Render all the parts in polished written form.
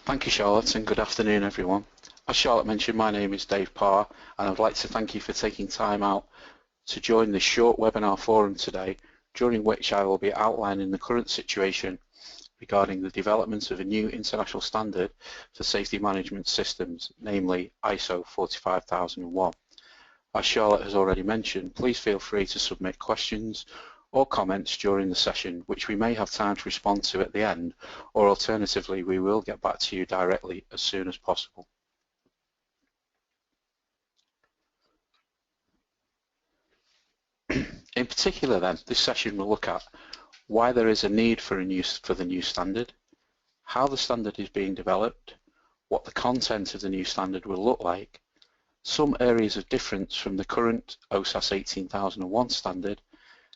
Thank you, Charlotte, and good afternoon, everyone. As Charlotte mentioned, my name is Dave Parr, and I'd like to thank you for taking time out to join this short webinar forum today, during which I will be outlining the current situation regarding the development of a new international standard for safety management systems, namely ISO 45001. As Charlotte has already mentioned, please feel free to submit questions or comments during the session, which we may have time to respond to at the end, or alternatively, we will get back to you directly as soon as possible. In particular then, this session will look at why there is a need for the new standard, how the standard is being developed, what the content of the new standard will look like, some areas of difference from the current OHSAS 18001 standard,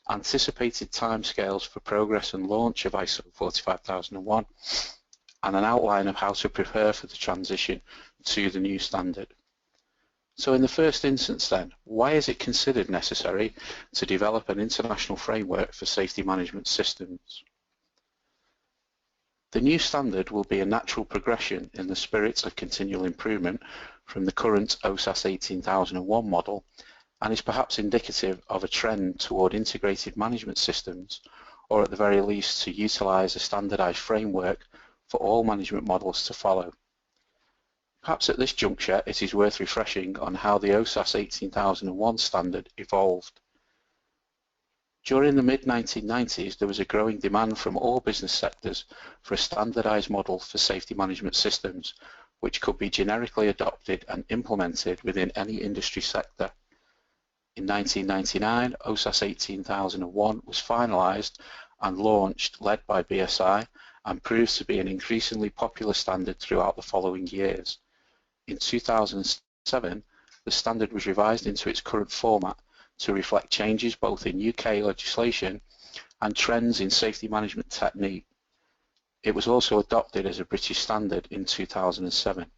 anticipated timescales for progress and launch of ISO 45001, and an outline of how to prepare for the transition to the new standard. So in the first instance then, why is it considered necessary to develop an international framework for safety management systems? The new standard will be a natural progression in the spirit of continual improvement from the current OHSAS 18001 model, and is perhaps indicative of a trend toward integrated management systems, or at the very least to utilise a standardised framework for all management models to follow. Perhaps at this juncture it is worth refreshing on how the OHSAS 18001 standard evolved. During the mid-1990s there was a growing demand from all business sectors for a standardised model for safety management systems, which could be generically adopted and implemented within any industry sector. In 1999, OHSAS 18001 was finalised and launched, led by BSI, and proved to be an increasingly popular standard throughout the following years. In 2007, the standard was revised into its current format to reflect changes both in UK legislation and trends in safety management technique. It was also adopted as a British standard in 2007.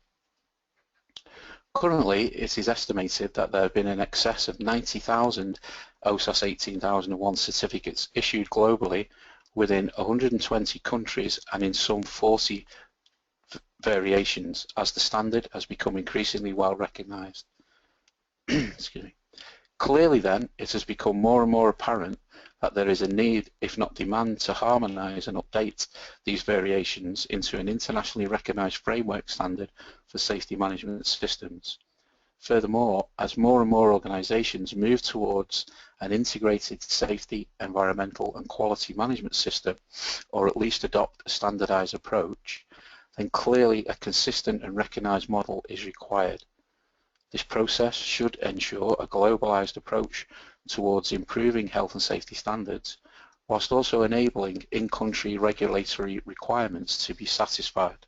Currently, it is estimated that there have been in excess of 90,000 OHSAS 18001 certificates issued globally within 120 countries and in some 40 variations, as the standard has become increasingly well recognised. Excuse me. Clearly then, it has become more and more apparent that there is a need, if not demand, to harmonise and update these variations into an internationally recognised framework standard for safety management systems. Furthermore, as more and more organisations move towards an integrated safety, environmental and quality management system, or at least adopt a standardised approach, then clearly a consistent and recognised model is required. This process should ensure a globalised approach towards improving health and safety standards, whilst also enabling in-country regulatory requirements to be satisfied.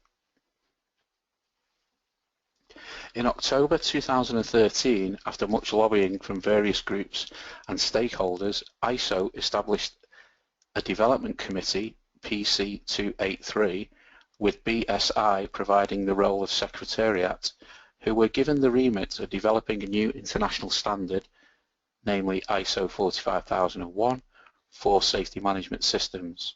In October 2013, after much lobbying from various groups and stakeholders, ISO established a development committee, PC 283, with BSI providing the role of secretariat, who were given the remit of developing a new international standard, namely ISO 45001, for safety management systems.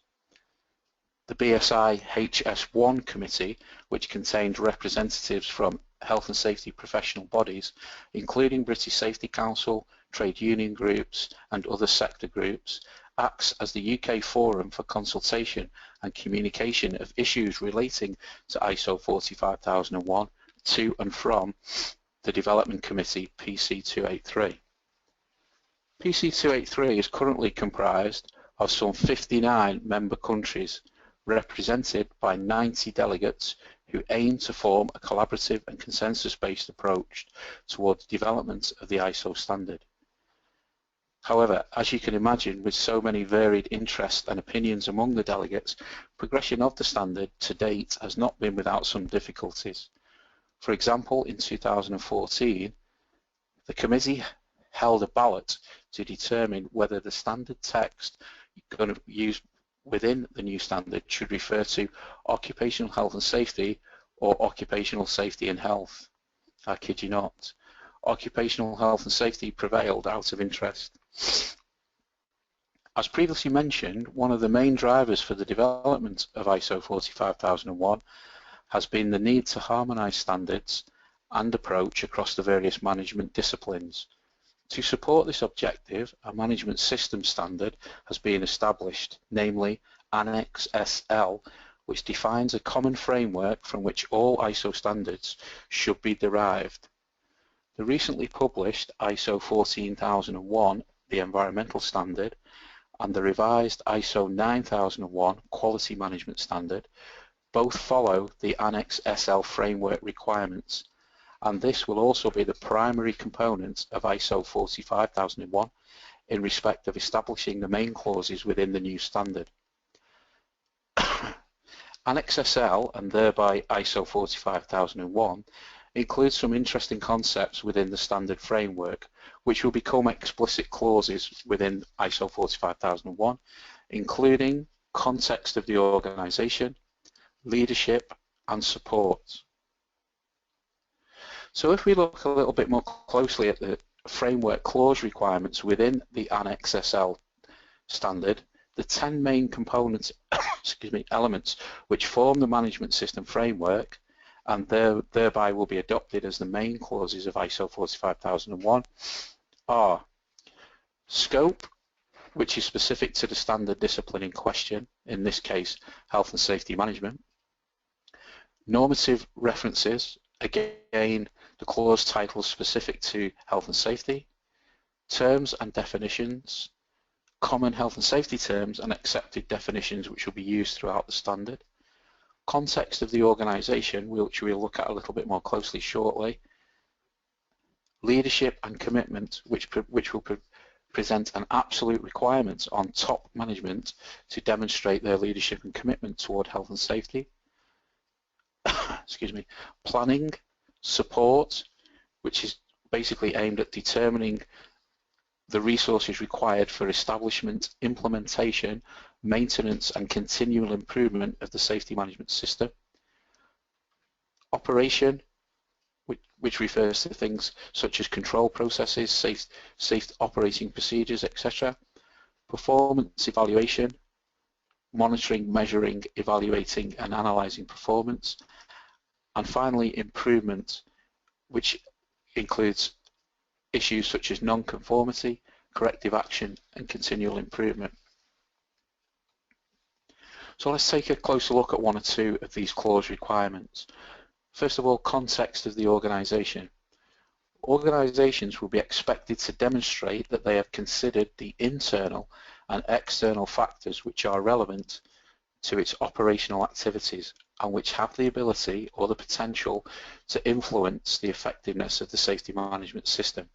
The BSI HS1 committee, which contained representatives from health and safety professional bodies, including British Safety Council, trade union groups and other sector groups, acts as the UK forum for consultation and communication of issues relating to ISO 45001 to and from the Development Committee PC 283. PC 283 is currently comprised of some 59 member countries, represented by 90 delegates who aim to form a collaborative and consensus-based approach towards development of the ISO standard. However, as you can imagine, with so many varied interests and opinions among the delegates, progression of the standard to date has not been without some difficulties. For example, in 2014, the committee held a ballot to determine whether the standard text going to use within the new standard should refer to occupational health and safety or occupational safety and health. I kid you not. Occupational health and safety prevailed out of interest. As previously mentioned, one of the main drivers for the development of ISO 45001 has been the need to harmonise standards and approach across the various management disciplines. To support this objective, a management system standard has been established, namely Annex SL, which defines a common framework from which all ISO standards should be derived. The recently published ISO 14001, the environmental standard, and the revised ISO 9001 quality management standard both follow the Annex SL framework requirements, and this will also be the primary component of ISO 45001 in respect of establishing the main clauses within the new standard. Annex SL, and thereby ISO 45001, includes some interesting concepts within the standard framework, which will become explicit clauses within ISO 45001, including context of the organisation, leadership and support. So if we look a little bit more closely at the framework clause requirements within the Annex SL standard, the 10 main components, elements which form the management system framework and thereby will be adopted as the main clauses of ISO 45001 are scope, which is specific to the standard discipline in question, in this case health and safety management. Normative references, again the clause title specific to health and safety. Terms and definitions, common health and safety terms and accepted definitions which will be used throughout the standard. Context of the organisation, which we'll look at a little bit more closely shortly. Leadership and commitment, which will present an absolute requirement on top management to demonstrate their leadership and commitment toward health and safety. Planning, support, which is basically aimed at determining the resources required for establishment, implementation, maintenance and continual improvement of the safety management system. Operation, which refers to things such as control processes, safe operating procedures, etc. Performance evaluation, monitoring, measuring, evaluating and analysing performance. And finally, improvement, which includes issues such as non-conformity, corrective action and continual improvement. So let's take a closer look at one or two of these clause requirements. First of all, context of the organisation. Organisations will be expected to demonstrate that they have considered the internal and external factors which are relevant to its operational activities and which have the ability or the potential to influence the effectiveness of the safety management system.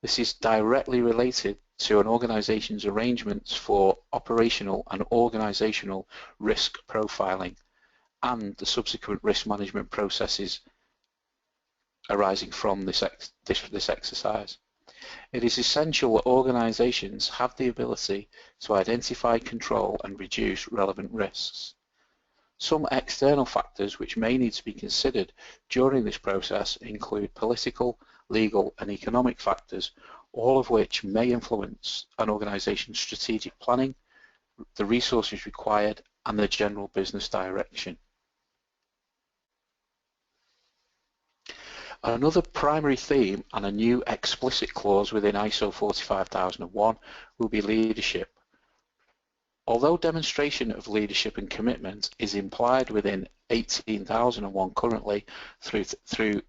This is directly related to an organisation's arrangements for operational and organisational risk profiling and the subsequent risk management processes arising from this exercise. It is essential that organisations have the ability to identify, control and reduce relevant risks. Some external factors which may need to be considered during this process include political, legal and economic factors, all of which may influence an organisation's strategic planning, the resources required and the general business direction. Another primary theme and a new explicit clause within ISO 45001 will be leadership. Although demonstration of leadership and commitment is implied within 18001 currently through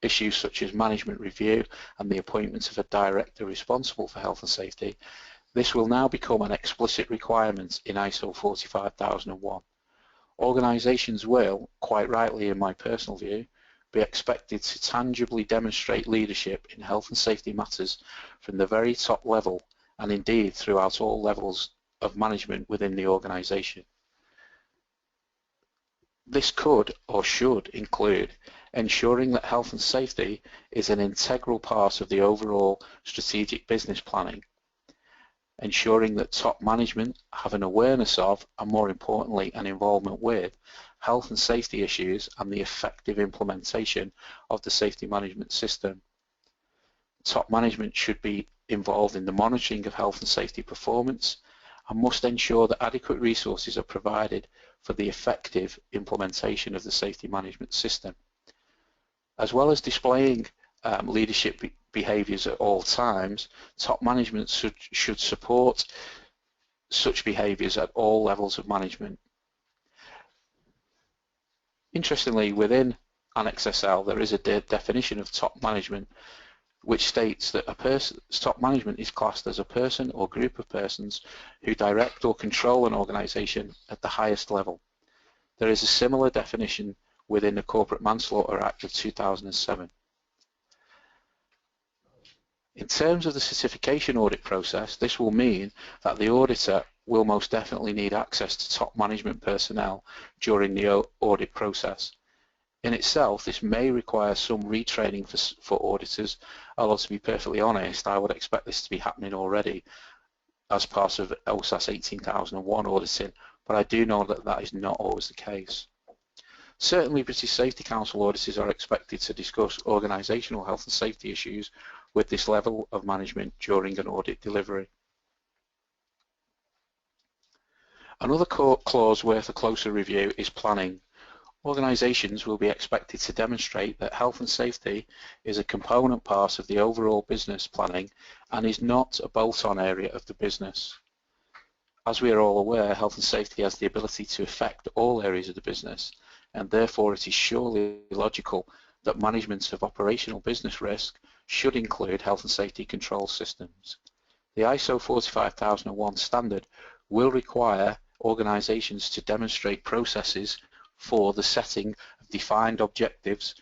issues such as management review and the appointment of a director responsible for health and safety, this will now become an explicit requirement in ISO 45001. Organisations will, quite rightly in my personal view, be expected to tangibly demonstrate leadership in health and safety matters from the very top level and indeed throughout all levels of management within the organisation. This could or should include ensuring that health and safety is an integral part of the overall strategic business planning, ensuring that top management have an awareness of and more importantly an involvement with health and safety issues and the effective implementation of the safety management system. Top management should be involved in the monitoring of health and safety performance and must ensure that adequate resources are provided for the effective implementation of the safety management system. As well as displaying leadership behaviours at all times, top management should support such behaviours at all levels of management. Interestingly, within Annex SL, there is a definition of top management which states that top management is classed as a person or group of persons who direct or control an organisation at the highest level. There is a similar definition within the Corporate Manslaughter Act of 2007. In terms of the certification audit process, this will mean that the auditor will most definitely need access to top management personnel during the audit process. In itself, this may require some retraining for auditors, although to be perfectly honest, I would expect this to be happening already as part of OHSAS 18001 auditing, but I do know that that is not always the case. Certainly, British Safety Council auditors are expected to discuss organisational health and safety issues with this level of management during an audit delivery. Another clause worth a closer review is planning. Organisations will be expected to demonstrate that health and safety is a component part of the overall business planning and is not a bolt-on area of the business. As we are all aware, health and safety has the ability to affect all areas of the business, and therefore it is surely logical that management of operational business risk should include health and safety control systems. The ISO 45001 standard will require organisations to demonstrate processes for the setting of defined objectives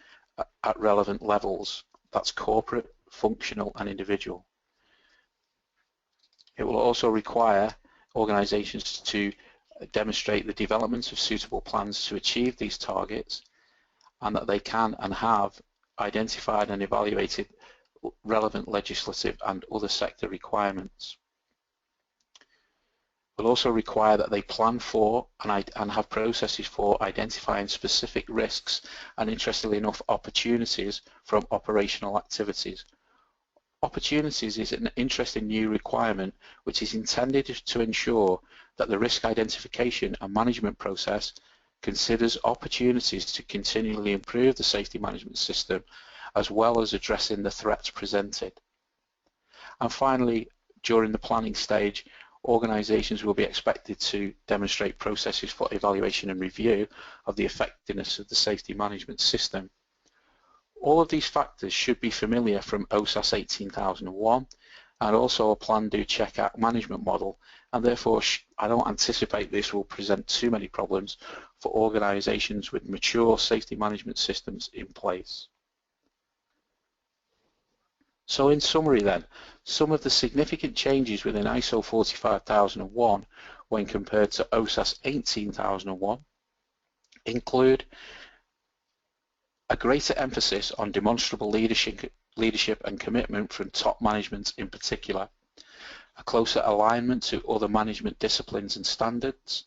at relevant levels. That's corporate, functional and individual. It will also require organisations to demonstrate the development of suitable plans to achieve these targets, and that they can and have identified and evaluated relevant legislative and other sector requirements. Will also require that they plan for and have processes for identifying specific risks and, interestingly enough, opportunities from operational activities. Opportunities is an interesting new requirement which is intended to ensure that the risk identification and management process considers opportunities to continually improve the safety management system as well as addressing the threats presented. And finally, during the planning stage, organisations will be expected to demonstrate processes for evaluation and review of the effectiveness of the safety management system. All of these factors should be familiar from OHSAS 18001 and also a plan, do, check, act management model, and therefore I don't anticipate this will present too many problems for organisations with mature safety management systems in place. So in summary then, some of the significant changes within ISO 45001 when compared to OHSAS 18001 include a greater emphasis on demonstrable leadership and commitment from top management in particular, a closer alignment to other management disciplines and standards,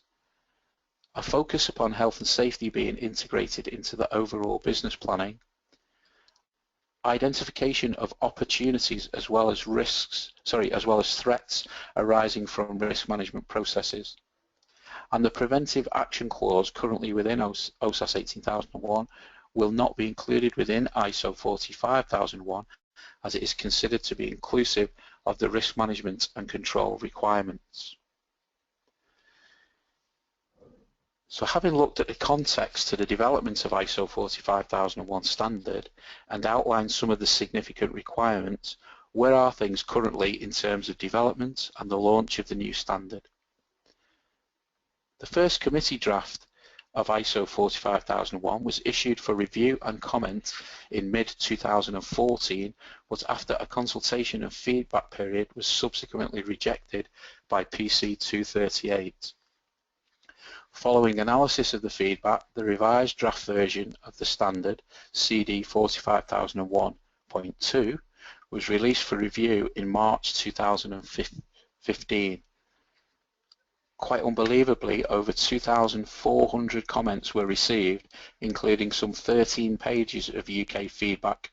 a focus upon health and safety being integrated into the overall business planning, identification of opportunities as well as threats arising from risk management processes, and the preventive action clause currently within OHSAS 18001 will not be included within ISO 45001 as it is considered to be inclusive of the risk management and control requirements. So having looked at the context to the development of ISO 45001 standard and outlined some of the significant requirements, where are things currently in terms of development and the launch of the new standard? The first committee draft of ISO 45001 was issued for review and comment in mid-2014, but after a consultation and feedback period was subsequently rejected by PC 238. Following analysis of the feedback, the revised draft version of the standard, CD 45001.2, was released for review in March 2015. Quite unbelievably, over 2,400 comments were received, including some 13 pages of UK feedback,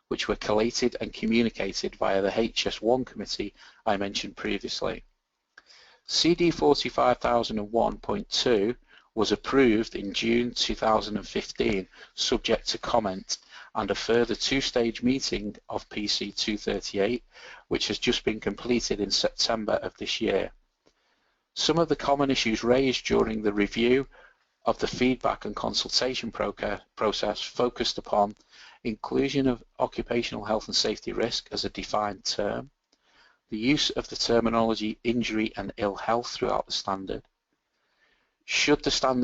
which were collated and communicated via the HS1 committee I mentioned previously. CD 45001.2 was approved in June 2015, subject to comment, and a further two-stage meeting of PC 238, which has just been completed in September of this year. Some of the common issues raised during the review of the feedback and consultation process focused upon inclusion of occupational health and safety risk as a defined term, the use of the terminology injury and ill health throughout the standard,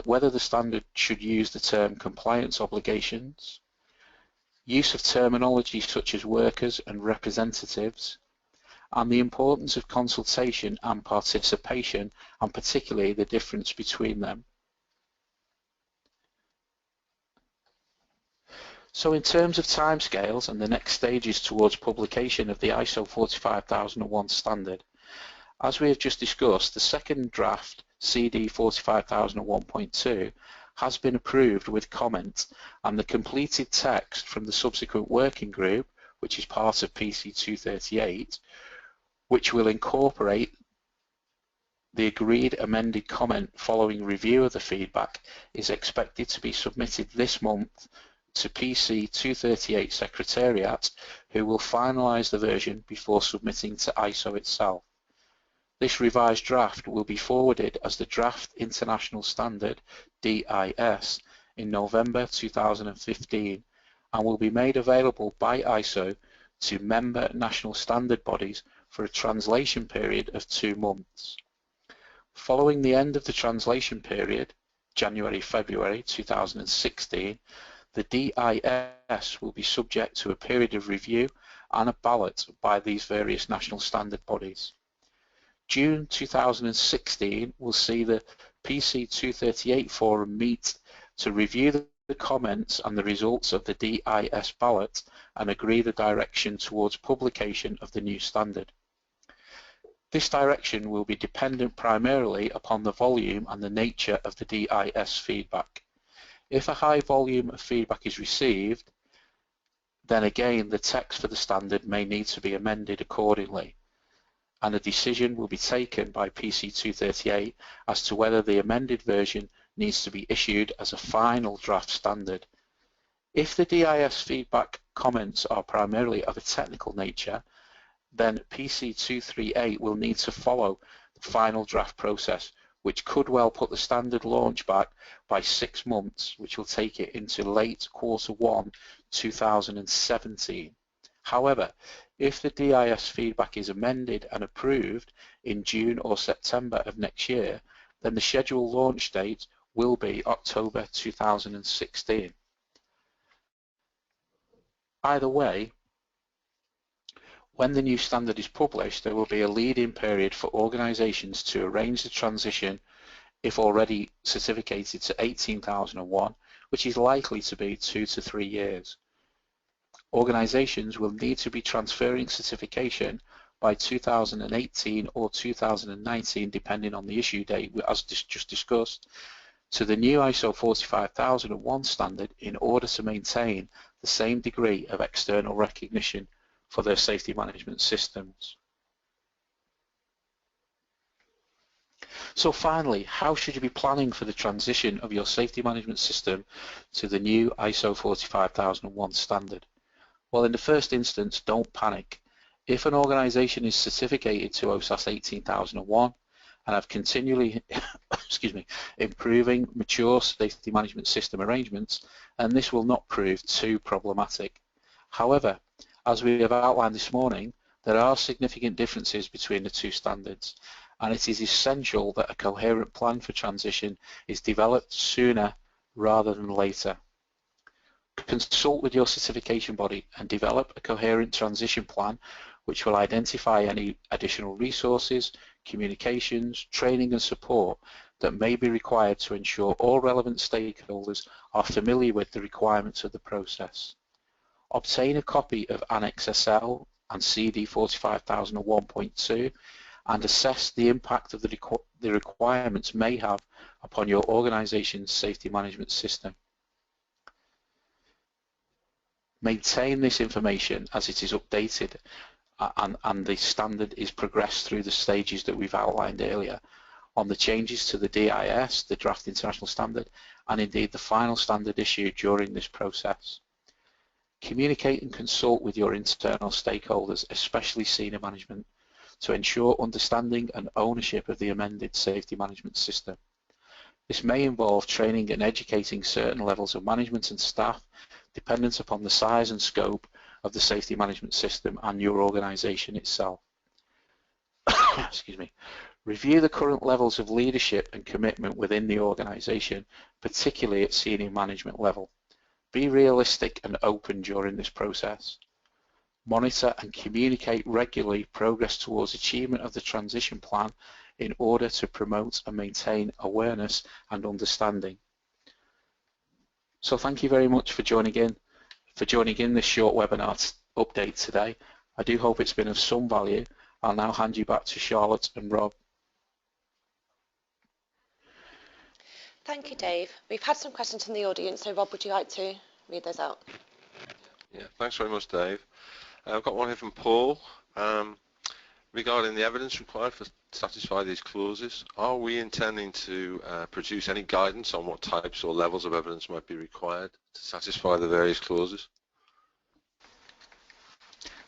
whether the standard should use the term compliance obligations, use of terminology such as workers and representatives, and the importance of consultation and participation, and particularly the difference between them. So in terms of timescales and the next stages towards publication of the ISO 45001 standard, as we have just discussed, the second draft CD 45001.2 has been approved with comment, and the completed text from the subsequent working group, which is part of PC 238, which will incorporate the agreed amended comment following review of the feedback, is expected to be submitted this month to PC 238 Secretariat, who will finalise the version before submitting to ISO itself. This revised draft will be forwarded as the Draft International Standard, DIS, in November 2015 and will be made available by ISO to member national standard bodies for a translation period of 2 months. Following the end of the translation period, January-February 2016, the DIS will be subject to a period of review and a ballot by these various national standard bodies. June 2016 will see the PC 238 forum meet to review the comments and the results of the DIS ballot and agree the direction towards publication of the new standard. This direction will be dependent primarily upon the volume and the nature of the DIS feedback. If a high volume of feedback is received, then again the text for the standard may need to be amended accordingly, and a decision will be taken by PC 238 as to whether the amended version needs to be issued as a final draft standard. If the DIS feedback comments are primarily of a technical nature, then PC 238 will need to follow the final draft process, which could well put the standard launch back by 6 months, which will take it into late Q1 2017. However, if the DIS feedback is amended and approved in June or September of next year, then the scheduled launch date will be October 2016. Either way, when the new standard is published, there will be a lead-in period for organisations to arrange the transition, if already certificated, to 18001, which is likely to be 2 to 3 years. Organisations will need to be transferring certification by 2018 or 2019, depending on the issue date, as just discussed, to the new ISO 45001 standard in order to maintain the same degree of external recognition for their safety management systems. So finally, how should you be planning for the transition of your safety management system to the new ISO 45001 standard? Well, in the first instance, don't panic. If an organisation is certificated to OHSAS 18001 and have continually improving mature safety management system arrangements, and this will not prove too problematic. However, as we have outlined this morning, there are significant differences between the two standards, and it is essential that a coherent plan for transition is developed sooner rather than later. Consult with your certification body and develop a coherent transition plan which will identify any additional resources, communications, training and support that may be required to ensure all relevant stakeholders are familiar with the requirements of the process. Obtain a copy of Annex SL and CD 45001.2 and assess the impact of the requirements may have upon your organisation's safety management system. Maintain this information as it is updated and the standard is progressed through the stages that we've outlined earlier. on the changes to the DIS, the Draft International Standard, and indeed the final standard issued during this process. Communicate and consult with your internal stakeholders, especially senior management, to ensure understanding and ownership of the amended safety management system. This may involve training and educating certain levels of management and staff, dependent upon the size and scope of the safety management system and your organisation itself. Excuse me. Review the current levels of leadership and commitment within the organisation, particularly at senior management level. Be realistic and open during this process. Monitor and communicate regularly progress towards achievement of the transition plan in order to promote and maintain awareness and understanding. So thank you very much for joining in this short webinar update today. I do hope it's been of some value. I'll now hand you back to Charlotte and Rob. Thank you, Dave. We've had some questions from the audience, so Rob, would you like to read those out? Yeah, thanks very much, Dave. I've got one here from Paul. Regarding the evidence required to satisfy these clauses, are we intending to produce any guidance on what types or levels of evidence might be required to satisfy the various clauses?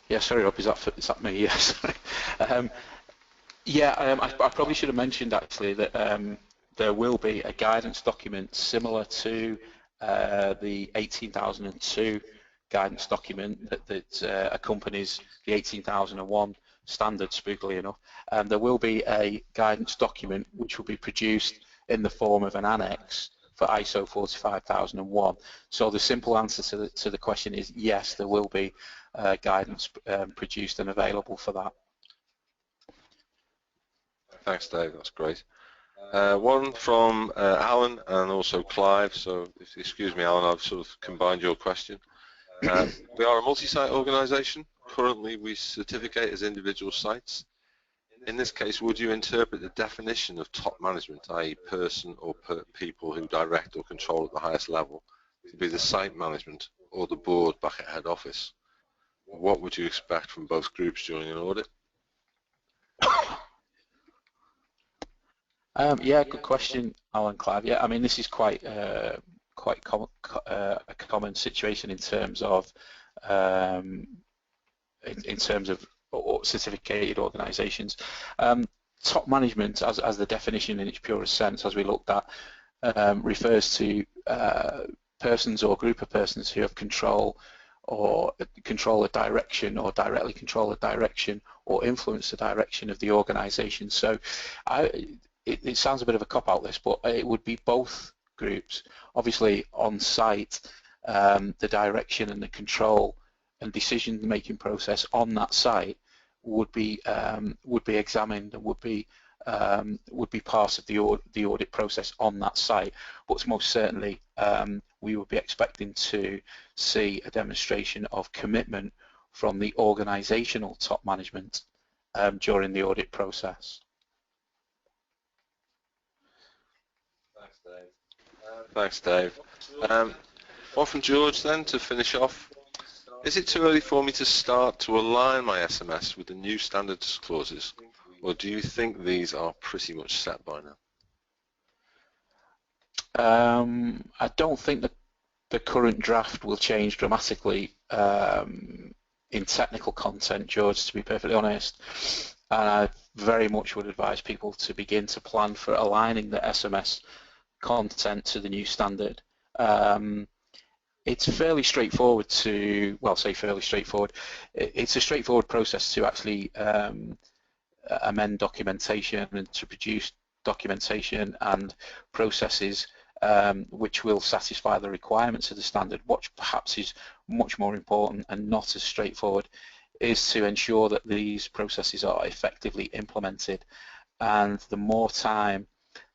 Yeah, sorry, Rob, is that me? Yes. I probably should have mentioned actually that there will be a guidance document similar to the 18002 guidance document that accompanies the 18001 standard, spookily enough. There will be a guidance document which will be produced in the form of an annex for ISO 45001. So the simple answer to the question is yes, there will be guidance produced and available for that. Thanks, Dave. That's great. One from Alan and also Clive. So, excuse me, Alan, I've sort of combined your question. We are a multi-site organisation. Currently, we certificate as individual sites. In this case, would you interpret the definition of top management, i.e. person or people who direct or control at the highest level, to be the site management or the board back at head office? What would you expect from both groups during an audit? Yeah, good question, Alan, Clive. Yeah, I mean, this is quite a common situation in terms of certificated organisations. Top management, as the definition in its purest sense, as we looked at, refers to persons or group of persons who have control a direction or directly control a direction or influence the direction of the organisation. So it sounds a bit of a cop-out list, but it would be both groups. Obviously on site, the direction and the control and decision-making process on that site would be examined and would be part of the audit process on that site. But most certainly, we would be expecting to see a demonstration of commitment from the organisational top management during the audit process. Thanks, Dave. One from George then to finish off. Is it too early for me to start to align my SMS with the new standards clauses, or do you think these are pretty much set by now? I don't think that the current draft will change dramatically in technical content, George, to be perfectly honest. And I very much would advise people to begin to plan for aligning the SMS content to the new standard. It's fairly straightforward to, well, say fairly straightforward. It's a straightforward process to actually amend documentation and to produce documentation and processes which will satisfy the requirements of the standard. What perhaps is much more important and not as straightforward is to ensure that these processes are effectively implemented, and the more time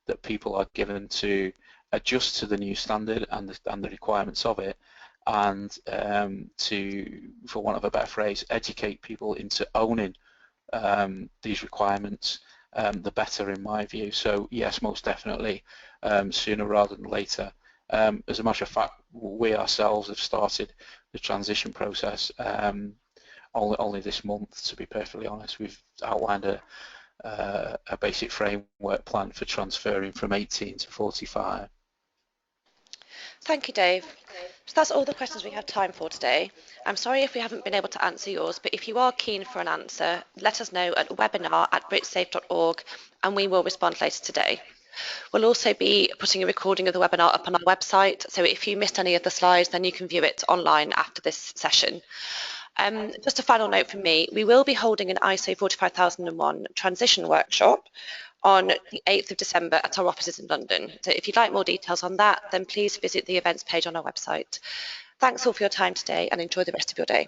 that people are given to adjust to the new standard and the requirements of it, and to, for want of a better phrase, educate people into owning these requirements, the better in my view. So yes, most definitely, sooner rather than later. As a matter of fact, we ourselves have started the transition process only this month, to be perfectly honest. We've outlined a basic framework plan for transferring from 18 to 45. Thank you, Dave. So that's all the questions we have time for today. I'm sorry if we haven't been able to answer yours, but if you are keen for an answer, let us know at webinar@britsafe.org and we will respond later today. We'll also be putting a recording of the webinar up on our website, so if you missed any of the slides, then you can view it online after this session. Just a final note from me, we will be holding an ISO 45001 transition workshop on the 8th of December at our offices in London. So if you'd like more details on that, then please visit the events page on our website. Thanks all for your time today and enjoy the rest of your day.